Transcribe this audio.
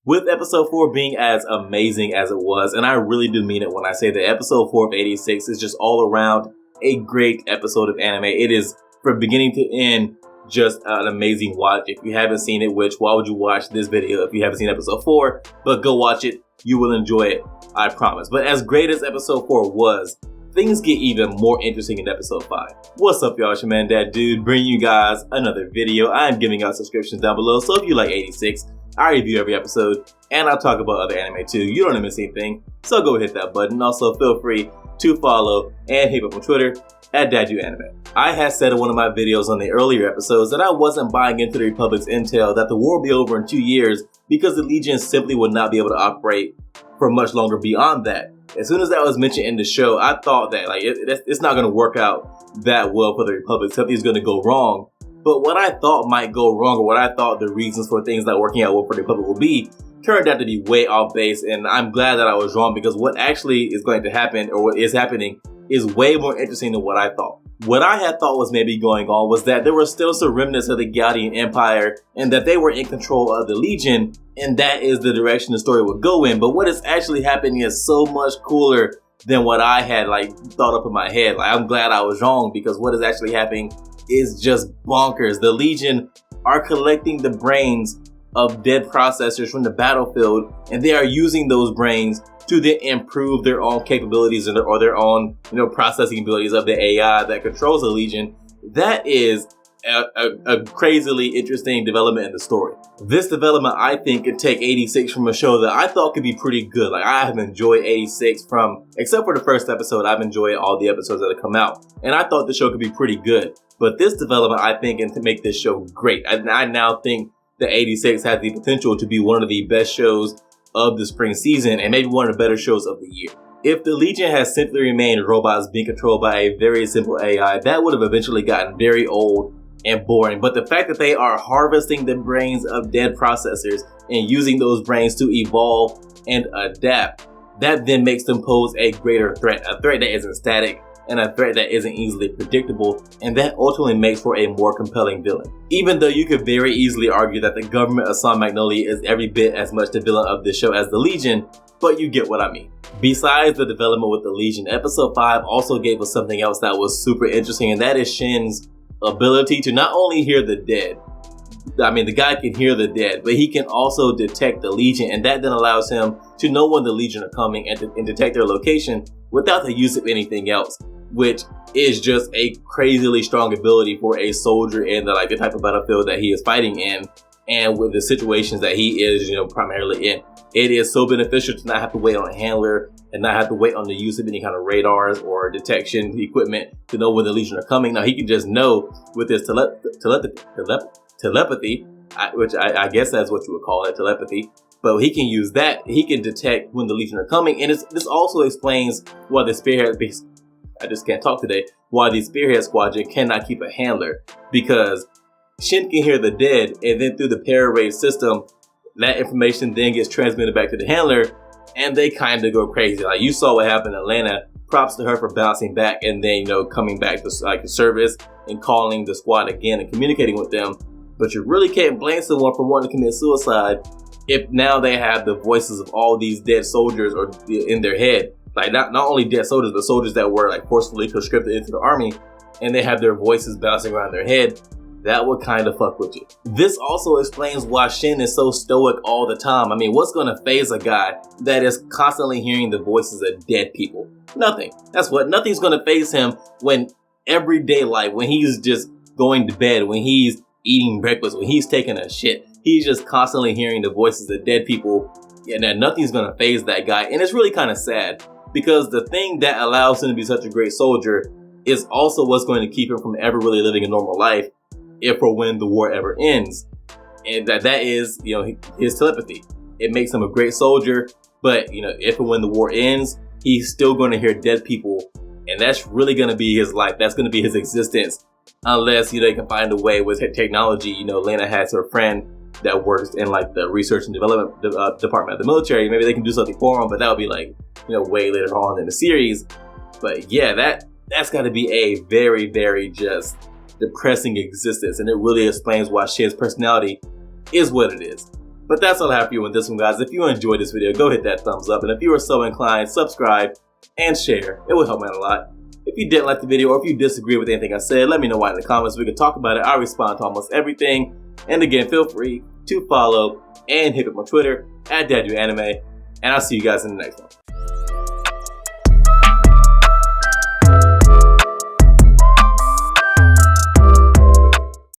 With episode 4 being as amazing as it was, and I really do mean it when I say that episode 4 of 86 is just all around a great episode of anime. It is, from beginning to end, just an amazing watch. If you haven't seen it, which, why would you watch this video if you haven't seen episode 4? But go watch it. You will enjoy it. I promise. But as great as episode 4 was, things get even more interesting in episode 5. What's up, y'all? It's your man, That Dude, bringing you guys another video. I am giving out subscriptions down below, so if you like 86, I review every episode, and I'll talk about other anime too. You don't want to miss anything, so go hit that button. Also, feel free to follow and hit up on Twitter at DadDudeAnime. I had said in one of my videos on the earlier episodes that I wasn't buying into the Republic's intel that the war will be over in 2 years because the Legion simply would not be able to operate for much longer beyond that. As soon as that was mentioned in the show, I thought that it's not going to work out that well for the Republic. Something's going to go wrong. But what I thought might go wrong, or what I thought the reasons for things not working out well for the Republic will be, turned out to be way off base. And I'm glad that I was wrong, because what actually is going to happen, or what is happening, is way more interesting than what I thought. What I had thought was maybe going on was that there were still some remnants of the Gaudian Empire, and that they were in control of the Legion, and that is the direction the story would go in. But what is actually happening is so much cooler than what I had thought up in my head. I'm glad I was wrong, because what is actually happening is just bonkers. The Legion are collecting the brains of dead processors from the battlefield, and they are using those brains to then improve their own capabilities or their own, processing abilities of the AI that controls the Legion. That is a crazily interesting development in the story. This development, I think, could take 86 from a show that I thought could be pretty good. I have enjoyed 86 except for the first episode, I've enjoyed all the episodes that have come out. And I thought the show could be pretty good. But this development, I think, can make this show great. I now think that 86 has the potential to be one of the best shows of the spring season, and maybe one of the better shows of the year. If the Legion has simply remained robots being controlled by a very simple AI, that would have eventually gotten very old and boring. But the fact that they are harvesting the brains of dead processors and using those brains to evolve and adapt, that then makes them pose a greater threat, a threat that isn't static, and a threat that isn't easily predictable, and that ultimately makes for a more compelling villain. Even though you could very easily argue that the government of San Magnolia is every bit as much the villain of this show as the Legion, but you get what I mean. Besides the development with the Legion, episode 5 also gave us something else that was super interesting, and that is Shin's ability to not only hear the dead, the guy can hear the dead, but he can also detect the Legion, and that then allows him to know when the Legion are coming and detect their location without the use of anything else, which is just a crazily strong ability for a soldier in the type of battlefield that he is fighting in, and with the situations that he is, primarily in. It is so beneficial to not have to wait on a handler and not have to wait on the use of any kind of radars or detection equipment to know when the Legion are coming. Now he can just know with his telepathy, which I guess that's what you would call it, telepathy. But he can use that. He can detect when the Legion are coming, and this also explains why the Spearhead, I just can't talk today, why the Spearhead Squadron cannot keep a handler, because Shin can hear the dead, and then through the Pararave system, that information then gets transmitted back to the handler, and they kind of go crazy. You saw what happened in Atlanta. Props to her for bouncing back and then, coming back to the service and calling the squad again and communicating with them. But you really can't blame someone for wanting to commit suicide if now they have the voices of all these dead soldiers or in their head. Not only dead soldiers, but soldiers that were forcefully conscripted into the army, and they have their voices bouncing around their head. That would kind of fuck with you. This also explains why Shin is so stoic all the time. What's going to faze a guy that is constantly hearing the voices of dead people? Nothing. Nothing's going to faze him when everyday life, when he's just going to bed, when he's eating breakfast, when he's taking a shit, he's just constantly hearing the voices of dead people, and that nothing's going to faze that guy. And it's really kind of sad, because the thing that allows him to be such a great soldier is also what's going to keep him from ever really living a normal life if or when the war ever ends. And that is, his telepathy. It makes him a great soldier, but, if and when the war ends, he's still going to hear dead people, and that's really going to be his life. That's going to be his existence, unless, they can find a way with technology. Lena has her friend that works in the research and development department of the military. Maybe they can do something for him, but that would be way later on in the series. But yeah, that's got to be a very, very just depressing existence, and it really explains why Shin's personality is what it is. But that's all I have for you in this one, guys. If you enjoyed this video, go hit that thumbs up. And if you are so inclined, subscribe and share. It will help me out a lot. If you didn't like the video or if you disagree with anything I said, let me know why in the comments. We can talk about it. I respond to almost everything. And again, feel free to follow and hit up my Twitter @DadDoAnime. And I'll see you guys in the next one.